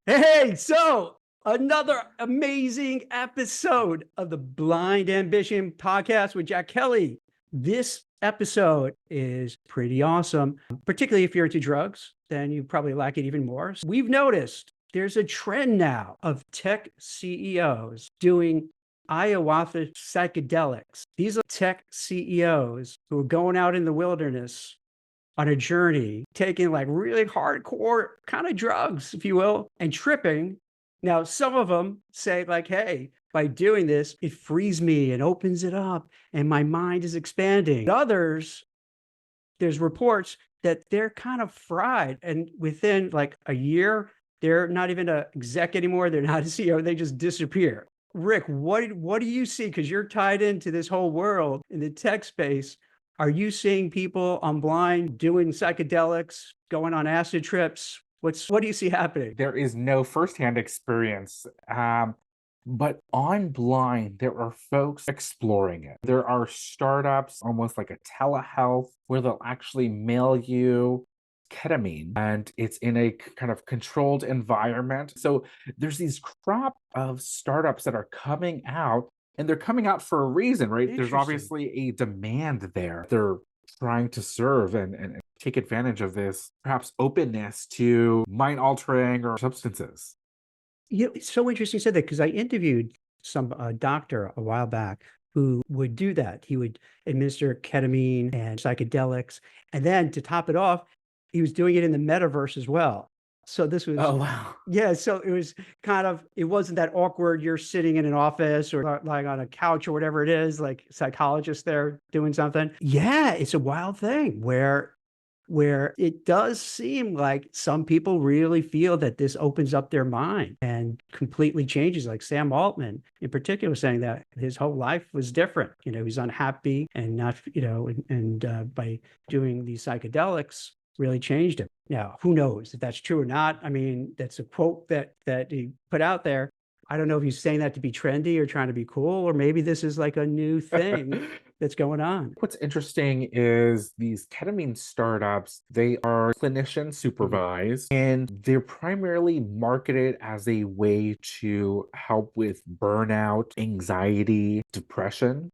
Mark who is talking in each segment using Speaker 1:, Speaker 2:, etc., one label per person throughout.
Speaker 1: Hey, so another amazing episode of the Blind Ambition podcast with Jack Kelly. This episode is pretty awesome, particularly if you're into drugs, then you probably like it even more. We've noticed there's a trend now of tech CEOs doing ayahuasca psychedelics. These are tech CEOs who are going out in the wilderness on a journey, taking like really hardcore kind of drugs, if you will, and tripping. Now, some of them say, like, hey, by doing this, it frees me and opens it up, and my mind is expanding. Others, there's reports that they're kind of fried, and within like a year, they're not even a exec anymore. They're not a CEO. They just disappear. Rick, what do you see? Because you're tied into this whole world in the tech space. Are you seeing people on Blind doing psychedelics, going on acid trips? What do you see happening?
Speaker 2: There is no firsthand experience. But on Blind, there are folks exploring it. There are startups, almost like a telehealth, where they'll actually mail you ketamine and it's in a kind of controlled environment. So there's these crop of startups that are coming out and they're coming out for a reason, right? There's
Speaker 1: Interesting.
Speaker 2: obviously a demand there. They're trying to serve and take advantage of this perhaps openness to mind altering or substances.
Speaker 1: It's so interesting you said that because I interviewed some doctor a while back who would do that. He would administer ketamine and psychedelics. And then to top it off, he was doing it in the metaverse as well. So this was,
Speaker 2: Oh, wow.
Speaker 1: yeah. So it was kind of, it wasn't that awkward. You're sitting in an office or lying on a couch or whatever it is, like psychologist there doing something. Yeah, it's a wild thing where it does seem like some people really feel that this opens up their mind and completely changes. Like Sam Altman in particular saying that his whole life was different. He's unhappy and not, by doing these psychedelics really changed him. Now, who knows if that's true or not? I mean, that's a quote that he put out there. I don't know if he's saying that to be trendy or trying to be cool, or maybe this is like a new thing that's going on.
Speaker 2: What's interesting is these ketamine startups, they are clinician
Speaker 1: Mhm.
Speaker 2: supervised and they're primarily marketed as a way to help with burnout, anxiety, depression.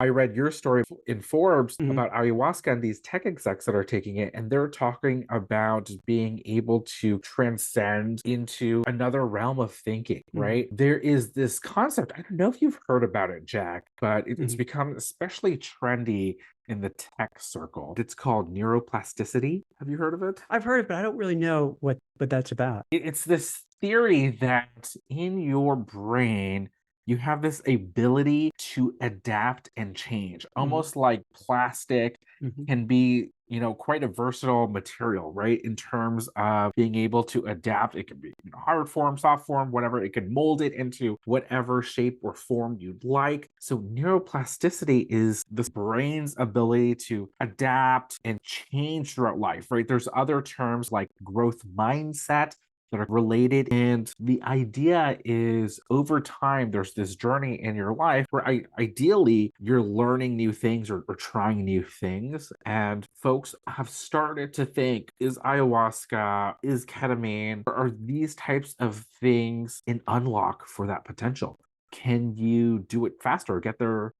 Speaker 2: I read your story in Forbes
Speaker 1: Mhm.
Speaker 2: about ayahuasca and these tech execs that are taking it, and they're talking about being able to transcend into another realm of thinking,
Speaker 1: Mhm.
Speaker 2: right? There is this concept, I don't know if you've heard about it, Jack, but it's
Speaker 1: Mhm.
Speaker 2: become especially trendy in the tech circle. It's called neuroplasticity. Have you heard of it?
Speaker 1: I've heard it, but I don't really know what that's about.
Speaker 2: It's this theory that in your brain, you have this ability to adapt and change,
Speaker 1: Mhm.
Speaker 2: almost like plastic
Speaker 1: Mhm.
Speaker 2: can be, quite a versatile material, right? In terms of being able to adapt. It can be, hard form, soft form, whatever. It can mold it into whatever shape or form you'd like. So neuroplasticity is this brain's ability to adapt and change throughout life, right? There's other terms like growth mindset that are related. And the idea is over time, there's this journey in your life where ideally you're learning new things or trying new things. And folks have started to think, is ayahuasca, is ketamine, or are these types of things an unlock for that potential? Can you do it faster, get there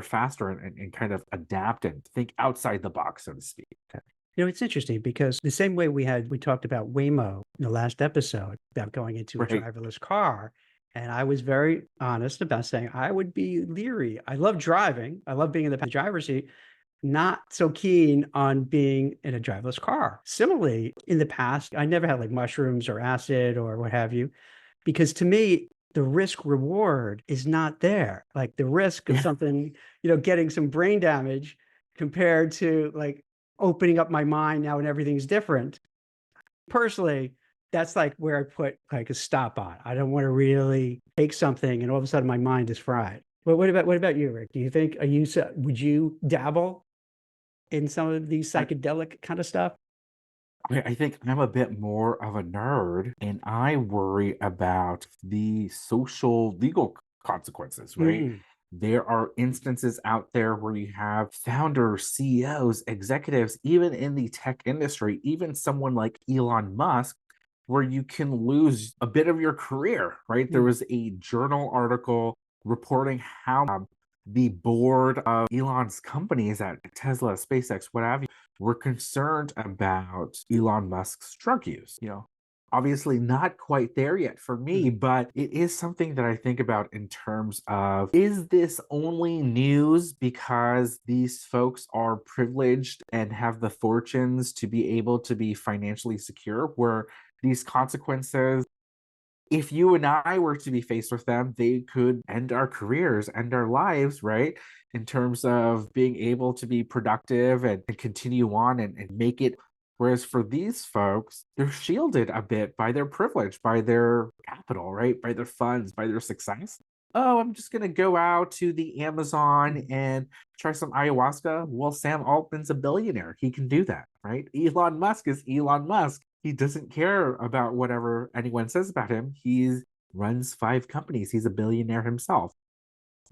Speaker 2: faster and kind of adapt and think outside the box, so to speak?
Speaker 1: It's interesting because the same way we talked about Waymo in the last episode about going into a
Speaker 2: Right.
Speaker 1: driverless car. And I was very honest about saying I would be leery. I love driving. I love being in the driver's seat, not so keen on being in a driverless car. Similarly, in the past, I never had like mushrooms or acid or what have you, because to me, the risk reward is not there. Like the risk of
Speaker 2: Yeah.
Speaker 1: something, getting some brain damage compared to like opening up my mind now and everything's different. Personally, that's like where I put like a stop on. I don't want to really take something and all of a sudden my mind is fried. But what about you, Rick? Do you think would you dabble in some of these psychedelic kind of stuff?
Speaker 2: I think I'm a bit more of a nerd and I worry about the social legal consequences, right?
Speaker 1: Mm,
Speaker 2: There are instances out there where you have founders, CEOs, executives, even in the tech industry, even someone like Elon Musk where you can lose a bit of your career, right? There was a journal article reporting how the board of Elon's companies at Tesla, SpaceX, what have you, were concerned about Elon Musk's drug use. Obviously not quite there yet for me, but it is something that I think about in terms of, is this only news because these folks are privileged and have the fortunes to be able to be financially secure, where these consequences, if you and I were to be faced with them, they could end our careers, end our lives, right? In terms of being able to be productive and continue on and make it. Whereas for these folks, they're shielded a bit by their privilege, by their capital, right? By their funds, by their success. Oh, I'm just going to go out to the Amazon and try some ayahuasca. Well, Sam Altman's a billionaire. He can do that, right? Elon Musk is Elon Musk. He doesn't care about whatever anyone says about him. He runs 5 companies. He's a billionaire himself.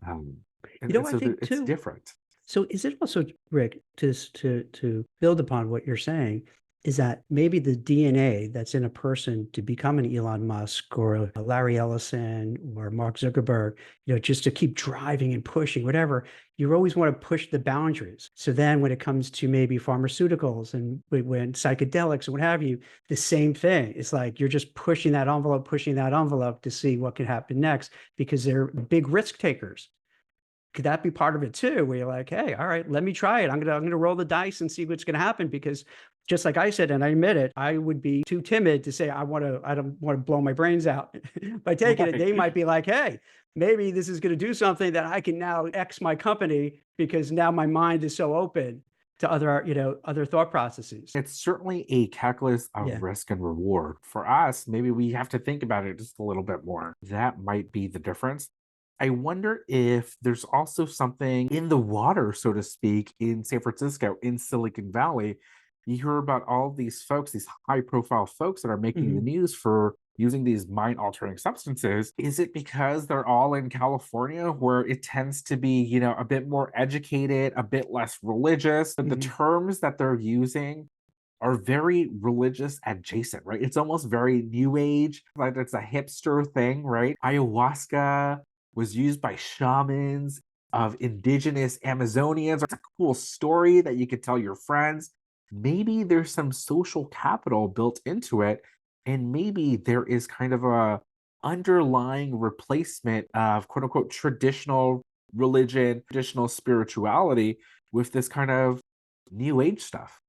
Speaker 2: And
Speaker 1: I
Speaker 2: so
Speaker 1: think
Speaker 2: it's
Speaker 1: too.
Speaker 2: different.
Speaker 1: So is it also, Rick, to build upon what you're saying, is that maybe the DNA that's in a person to become an Elon Musk or a Larry Ellison or Mark Zuckerberg, just to keep driving and pushing, whatever, you always want to push the boundaries. So then when it comes to maybe pharmaceuticals and when psychedelics and what have you, the same thing. It's like you're just pushing that envelope to see what can happen next because they're big risk takers. Could that be part of it too, where you're like, hey, all right, let me try it. I'm gonna roll the dice and see what's gonna happen, because just like I said, and I admit it, I would be too timid to say I don't want to blow my brains out by taking it.
Speaker 2: Right.
Speaker 1: They might be like, hey, maybe this is gonna do something that I can now X my company because now my mind is so open to other thought processes.
Speaker 2: It's certainly a calculus
Speaker 1: Yeah.
Speaker 2: of risk and reward. For us, maybe we have to think about it just a little bit more. That might be the difference. I wonder if there's also something in the water, so to speak, in San Francisco, in Silicon Valley. You hear about all these folks, these high profile folks that are making the news for using these mind altering substances. Is it because they're all in California where it tends to be, a bit more educated, a bit less religious? The terms that they're using are very religious adjacent, right? It's almost very new age, like it's a hipster thing, right? Ayahuasca was used by shamans of indigenous Amazonians. It's a cool story that you could tell your friends. Maybe there's some social capital built into it, and maybe there is kind of a underlying replacement of quote unquote traditional religion, traditional spirituality with this kind of new age stuff.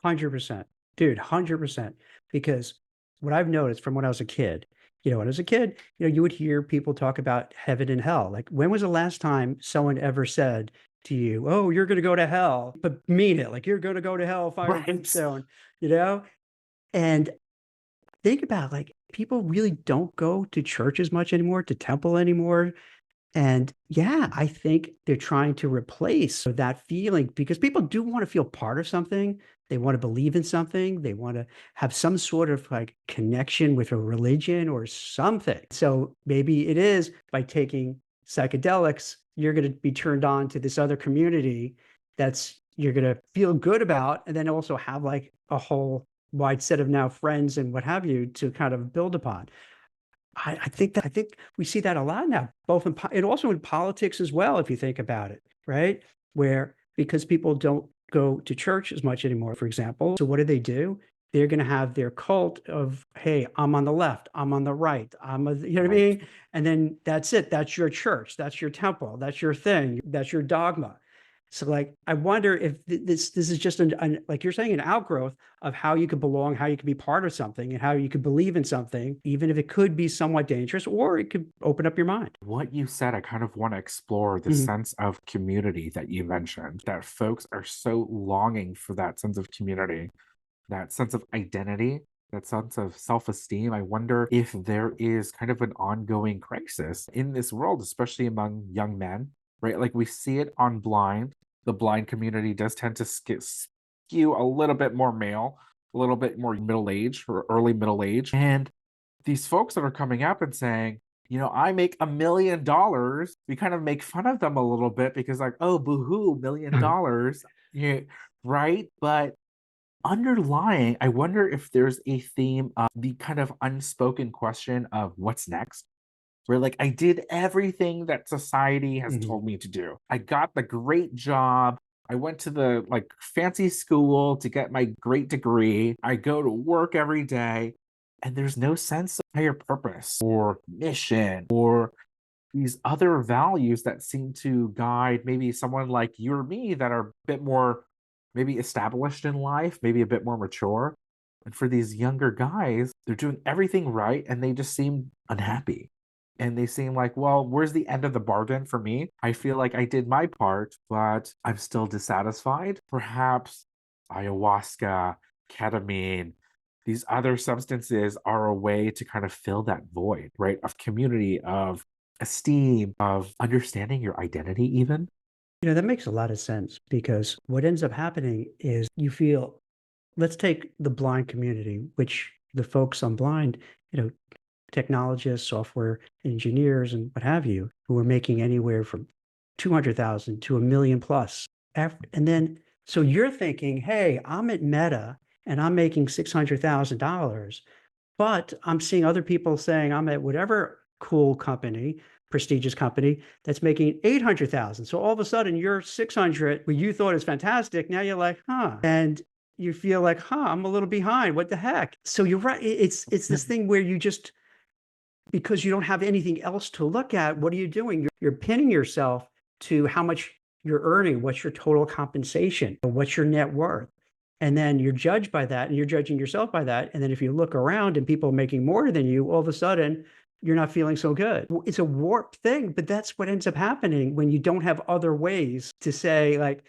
Speaker 1: 100%. Dude, 100%. Because what I've noticed from when I was a kid, when I was a kid, you would hear people talk about heaven and hell. Like, when was the last time someone ever said to you, oh, you're going to go to hell, but mean it, like you're going to go to hell, fire and
Speaker 2: Right.
Speaker 1: brimstone, And think about, like, people really don't go to church as much anymore, to temple anymore. And yeah, I think they're trying to replace that feeling, because people do want to feel part of something. They want to believe in something. They want to have some sort of like connection with a religion or something. So maybe it is by taking psychedelics, you're going to be turned on to this other community you're going to feel good about, and then also have like a whole wide set of now friends and what have you to kind of build upon. I think we see that a lot now, both and also in politics as well, if you think about it, right? Where, because people don't go to church as much anymore, for example. So what do? They're going to have their cult of, hey, I'm on the left, I'm on the right, you know what I
Speaker 2: Right.
Speaker 1: mean? And then that's it. That's your church. That's your temple. That's your thing. That's your dogma. So like, I wonder if this is just like you're saying, an outgrowth of how you could belong, how you could be part of something, and how you could believe in something, even if it could be somewhat dangerous, or it could open up your mind.
Speaker 2: What you said, I kind of want to explore the sense of community that you mentioned, that folks are so longing for that sense of community, that sense of identity, that sense of self esteem. I wonder if there is kind of an ongoing crisis in this world, especially among young men, right? Like we see it on Blind. The blind community does tend to skew a little bit more male, a little bit more middle age or early middle age. And these folks that are coming up and saying, I make $1 million. We kind of make fun of them a little bit because, like, oh, boo-hoo, $1 million. Yeah, right. But underlying, I wonder if there's a theme of the kind of unspoken question of what's next. Where like I did everything that society has
Speaker 1: Mhm.
Speaker 2: told me to do. I got the great job. I went to the like fancy school to get my great degree. I go to work every day, and there's no sense of higher purpose or mission or these other values that seem to guide maybe someone like you or me that are a bit more maybe established in life, maybe a bit more mature. And for these younger guys, they're doing everything right and they just seem unhappy. And they seem like, well, where's the end of the bargain for me? I feel like I did my part, but I'm still dissatisfied. Perhaps ayahuasca, ketamine, these other substances are a way to kind of fill that void, right? Of community, of esteem, of understanding your identity, even.
Speaker 1: That makes a lot of sense because what ends up happening is you feel, let's take the blind community, which the folks on blind, you know, technologists, software engineers, and what have you, who are making anywhere from 200,000 to a million plus. And then, so you're thinking, hey, I'm at Meta and I'm making $600,000, but I'm seeing other people saying I'm at whatever cool company, prestigious company that's making 800,000. So all of a sudden you're 600, where you thought is fantastic. Now you're like, huh. And you feel like, huh, I'm a little behind. What the heck? So you're right. It's this thing where you just, because you don't have anything else to look at, what are you doing? You're pinning yourself to how much you're earning, what's your total compensation, what's your net worth. And then you're judged by that and you're judging yourself by that. And then if you look around and people are making more than you, all of a sudden you're not feeling so good. It's a warped thing, but that's what ends up happening when you don't have other ways to say, like,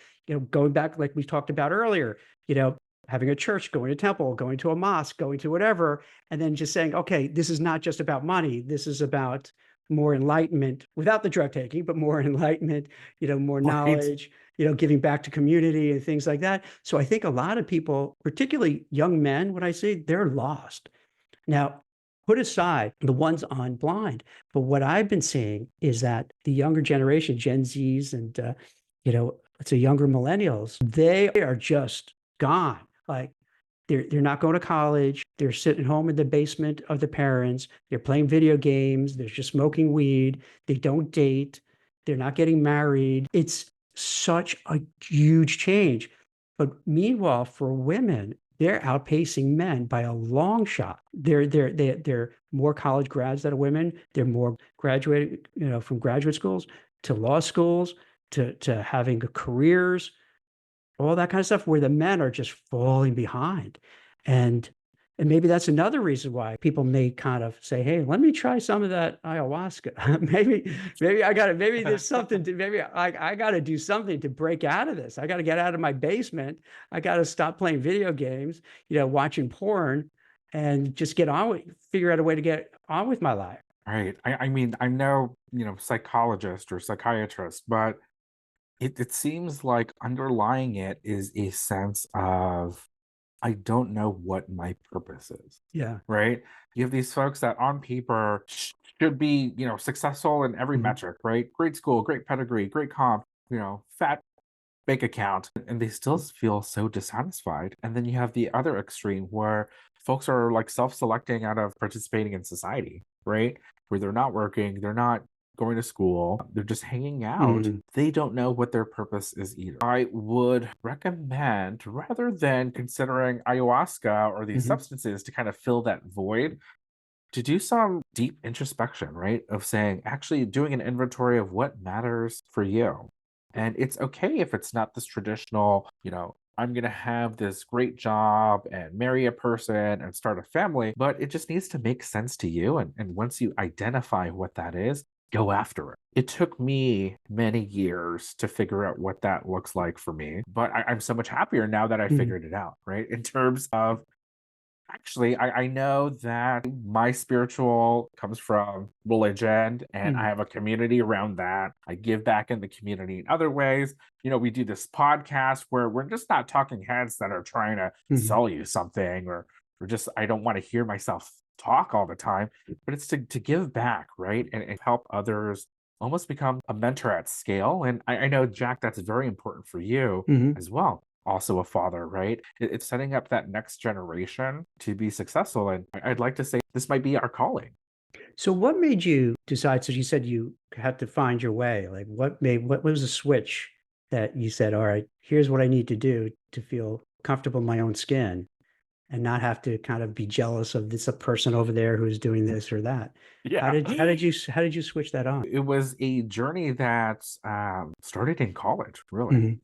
Speaker 1: going back, like we talked about earlier, you know, having a church, going to temple, going to a mosque, going to whatever, and then just saying, okay, this is not just about money. This is about more enlightenment without the drug taking, but more enlightenment, more
Speaker 2: Right.
Speaker 1: knowledge, giving back to community and things like that. So I think a lot of people, particularly young men, what I see, they're lost. Now, put aside the ones on blind, but what I've been seeing is that the younger generation, Gen Zs and, let's say younger millennials, they are just gone. Like they're not going to college. They're sitting home in the basement of the parents. They're playing video games. They're just smoking weed. They don't date. They're not getting married. It's such a huge change. But meanwhile, for women, they're outpacing men by a long shot. They're more college grads than women. They're more graduated, from graduate schools to law schools to having careers, all that kind of stuff, where the men are just falling behind. And maybe that's another reason why people may kind of say, hey, let me try some of that ayahuasca. maybe I gotta, maybe there's something to, maybe I gotta do something to break out of this. I gotta get out of my basement. I gotta stop playing video games, watching porn, and just figure out a way to get on with my life.
Speaker 2: Right. I mean, I'm no, psychologist or psychiatrist, but it seems like underlying it is a sense of I don't know what my purpose is.
Speaker 1: Yeah.
Speaker 2: Right. You have these folks that on paper should be, successful in every
Speaker 1: Mhm.
Speaker 2: metric, right? Great school, great pedigree, great comp, fat bank account, and they still feel so dissatisfied. And then you have the other extreme where folks are like self-selecting out of participating in society, right? Where they're not working, they're not going to school, they're just hanging out.
Speaker 1: Mhm.
Speaker 2: They don't know what their purpose is either. I would recommend, rather than considering ayahuasca or these
Speaker 1: Mhm.
Speaker 2: substances to kind of fill that void, to do some deep introspection, right? Of saying, actually doing an inventory of what matters for you. And it's okay if it's not this traditional, I'm going to have this great job and marry a person and start a family, but it just needs to make sense to you. And once you identify what that is, go after it. It took me many years to figure out what that looks like for me, but I'm so much happier now that I
Speaker 1: Mhm.
Speaker 2: figured it out, right? In terms of actually, I know that my spiritual comes from religion and I
Speaker 1: Mhm.
Speaker 2: have a community around that. I give back in the community in other ways. We do this podcast where we're just not talking heads that are trying to
Speaker 1: Mhm.
Speaker 2: sell you something or just, I don't want to hear myself talk all the time, but it's to give back, right? And help others almost become a mentor at scale. And I know, Jack, that's very important for you
Speaker 1: Mhm.
Speaker 2: as well. also a father, right? It's setting up that next generation to be successful. And I'd like to say this might be our calling.
Speaker 1: So what made you decide? So you said you had to find your way. Like what was the switch that you said, all right, here's what I need to do to feel comfortable in my own skin and not have to kind of be jealous of this person over there who's doing this or that.
Speaker 2: Yeah.
Speaker 1: How did you switch that on?
Speaker 2: It was a journey that started in college, really,
Speaker 1: Mhm,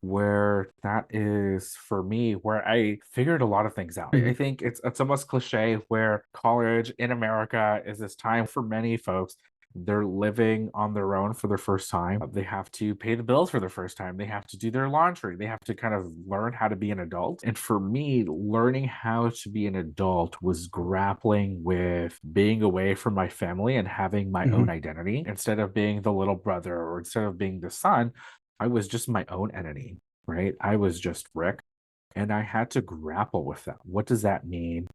Speaker 2: where that is for me where I figured a lot of things out. I
Speaker 1: mhm,
Speaker 2: think it's almost cliche where college in America is this time for many folks. They're living on their own for their first time. They have to pay the bills for the first time. They have to do their laundry. They have to kind of learn how to be an adult. And for me, learning how to be an adult was grappling with being away from my family and having my own
Speaker 1: mhm.
Speaker 2: identity instead of being the little brother or instead of being the son. I was just my own entity, right? I was just Rick, and I had to grapple with that. What does that mean?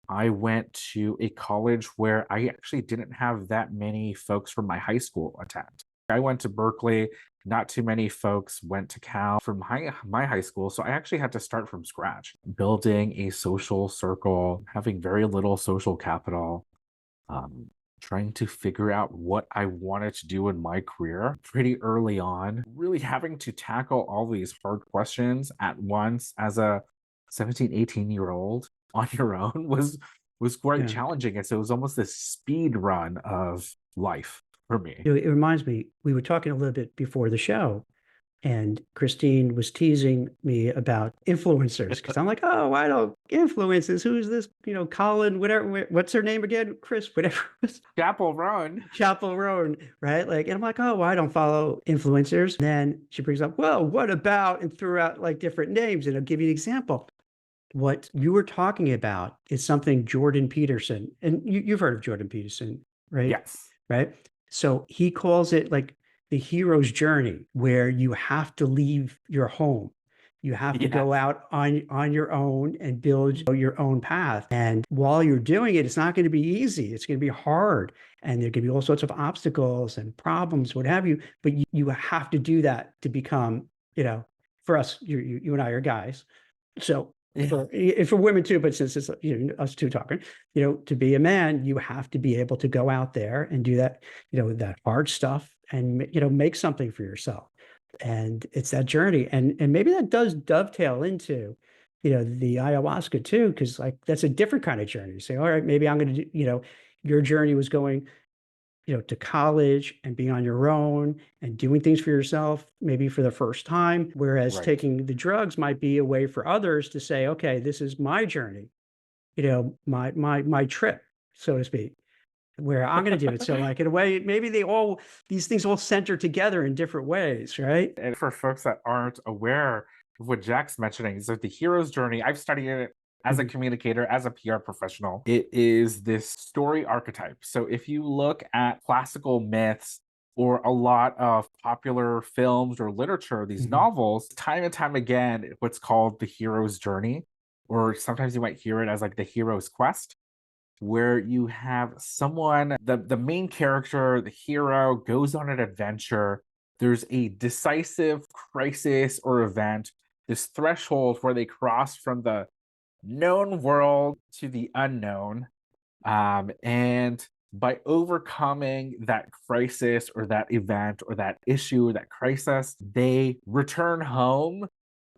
Speaker 2: I went to a college where I actually didn't have that many folks from my high school attend. I went to Berkeley. Not too many folks went to Cal from my high school. So I actually had to start from scratch, building a social circle, having very little social capital, um, trying to figure out what I wanted to do in my career pretty early on, really having to tackle all these hard questions at once as a 17, 18-year old on your own was quite
Speaker 1: Yeah.
Speaker 2: challenging. And so it was almost this speed run of life for me.
Speaker 1: It reminds me, we were talking a little bit before the show, and Christine was teasing me about influencers because I'm like, oh, I don't influences. Who's this? Colin, whatever. What's her name again? Chris, whatever.
Speaker 2: Chapel Run.
Speaker 1: Chapel Roan, right? Like, and I'm like, oh, well, I don't follow influencers. And then she brings up, well, what about, and threw out like different names. And I'll give you an example. What you were talking about is something Jordan Peterson, and you've heard of Jordan Peterson, right?
Speaker 2: Yes.
Speaker 1: Right. So he calls it like the hero's journey, where you have to leave your home. You have to go
Speaker 2: Yes.
Speaker 1: out on your own and build your own path. And while you're doing it, it's not going to be easy. It's going to be hard. And there can be all sorts of obstacles and problems, what have you. But you have to do that to become, for us, you and I are guys. So
Speaker 2: Yeah.
Speaker 1: for women too, but since it's us two talking, to be a man, you have to be able to go out there and do that, that hard stuff and make something for yourself. And it's that journey. And maybe that does dovetail into, the ayahuasca too, because like that's a different kind of journey. You say, all right, maybe I'm gonna do, your journey was going to college and being on your own and doing things for yourself, maybe for the first time. Whereas
Speaker 2: Right.
Speaker 1: taking the drugs might be a way for others to say, okay, this is my journey, my trip, so to speak, where I'm going to do it. So like in a way, maybe these things all center together in different ways, right?
Speaker 2: And for folks that aren't aware of what Jack's mentioning, so the hero's journey, I've studied it as a
Speaker 1: Mhm,
Speaker 2: communicator, as a PR professional. It is this story archetype. So if you look at classical myths or a lot of popular films or literature, these
Speaker 1: mhm,
Speaker 2: novels, time and time again, what's called the hero's journey, or sometimes you might hear it as like the hero's quest, where you have someone, the main character, the hero, goes on an adventure. There's a decisive crisis or event, this threshold where they cross from the known world to the unknown. And by overcoming that crisis or that event or that issue or that crisis, they return home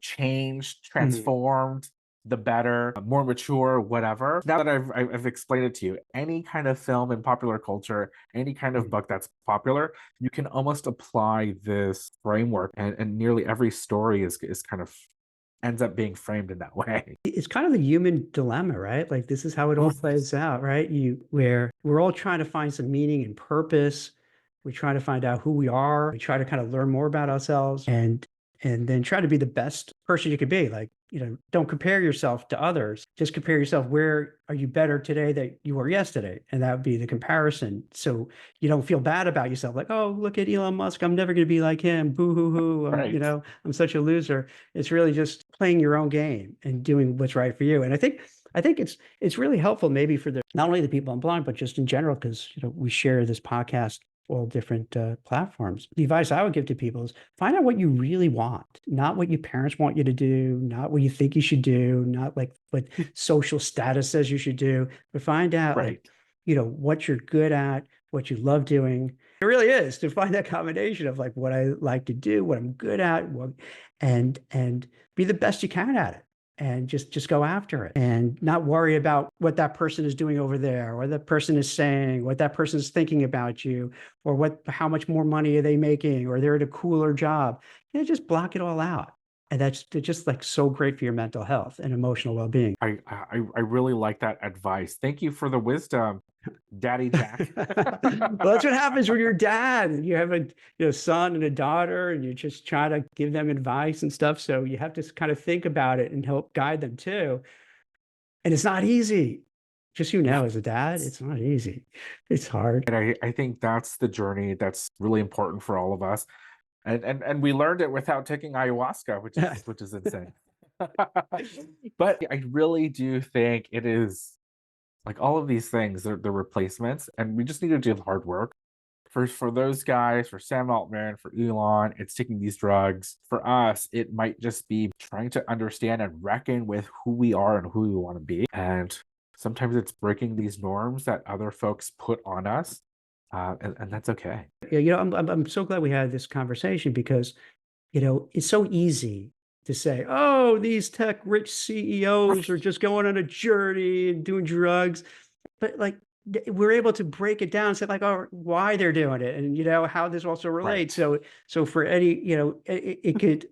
Speaker 2: changed,
Speaker 1: mhm.
Speaker 2: transformed, the better, more mature, whatever. Now that I've explained it to you, any kind of film in popular culture, any kind of
Speaker 1: Mhm.
Speaker 2: book that's popular, you can almost apply this framework, and nearly every story is kind of ends up being framed in that way.
Speaker 1: It's kind of the human dilemma, right? Like this is how it all plays out, right? Where we're all trying to find some meaning and purpose. We try to find out who we are. We try to kind of learn more about ourselves and then try to be the best person you could be. Like, don't compare yourself to others. Just compare yourself. Where are you better today than you were yesterday? And that would be the comparison. So you don't feel bad about yourself. Like, oh, look at Elon Musk. I'm never going to be like him. Boo hoo hoo.
Speaker 2: Right.
Speaker 1: I'm such a loser. It's really just playing your own game and doing what's right for you. And I think it's really helpful maybe for the not only the people I'm blind, but just in general, because we share this podcast all different platforms. The advice I would give to people is find out what you really want, not what your parents want you to do, not what you think you should do, not like what social status says you should do, but find out like,
Speaker 2: Right.
Speaker 1: what you're good at, what you love doing. It really is to find that combination of like what I like to do, what I'm good at, and be the best you can at it and just go after it and not worry about what that person is doing over there, or that person is saying, what that person is thinking about you, or how much more money are they making, or they're at a cooler job. Just block it all out. And that's just like so great for your mental health and emotional well-being.
Speaker 2: I really like that advice. Thank you for the wisdom, Daddy Jack.
Speaker 1: Well, that's what happens when you're dad and you have a son and a daughter, and you just try to give them advice and stuff. So you have to kind of think about it and help guide them too. And it's not easy. Just as a dad, it's not easy. It's hard.
Speaker 2: And I think that's the journey that's really important for all of us. And we learned it without taking ayahuasca, which is insane. But I really do think it is like all of these things, they're replacements, and we just need to do the hard work. For those guys, for Sam Altman, for Elon, it's taking these drugs. For us, it might just be trying to understand and reckon with who we are and who we want to be. And sometimes it's breaking these norms that other folks put on us. And that's okay.
Speaker 1: Yeah, I'm so glad we had this conversation because, it's so easy to say, oh, these tech rich CEOs are just going on a journey and doing drugs. But like we're able to break it down and say like, oh, why they're doing it and how this also relates.
Speaker 2: Right.
Speaker 1: So for any, it could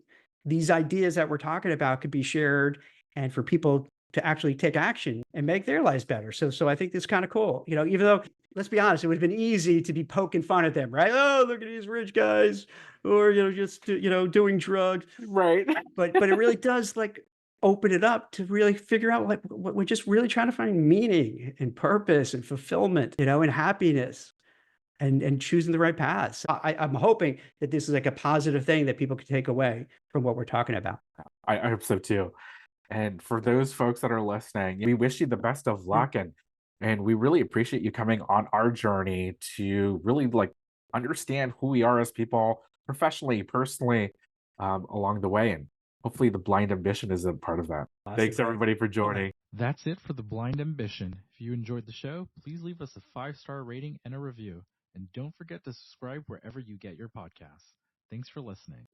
Speaker 1: these ideas that we're talking about could be shared and for people to actually take action and make their lives better. So I think this is kind of cool. Even though let's be honest, it would have been easy to be poking fun at them, right? Oh, look at these rich guys, or just doing drugs.
Speaker 2: Right.
Speaker 1: But it really does like open it up to really figure out like what we're just really trying to find meaning and purpose and fulfillment, and happiness and choosing the right paths. I'm hoping that this is like a positive thing that people can take away from what we're talking about.
Speaker 2: I hope so too. And for those folks that are listening, we wish you the best of luck, and we really appreciate you coming on our journey to really like understand who we are as people, professionally, personally, along the way. And hopefully the blind ambition is a part of that.
Speaker 1: Awesome.
Speaker 2: Thanks everybody for joining.
Speaker 3: That's it for The Blind Ambition. If you enjoyed the show, please leave us a 5-star rating and a review. And don't forget to subscribe wherever you get your podcasts. Thanks for listening.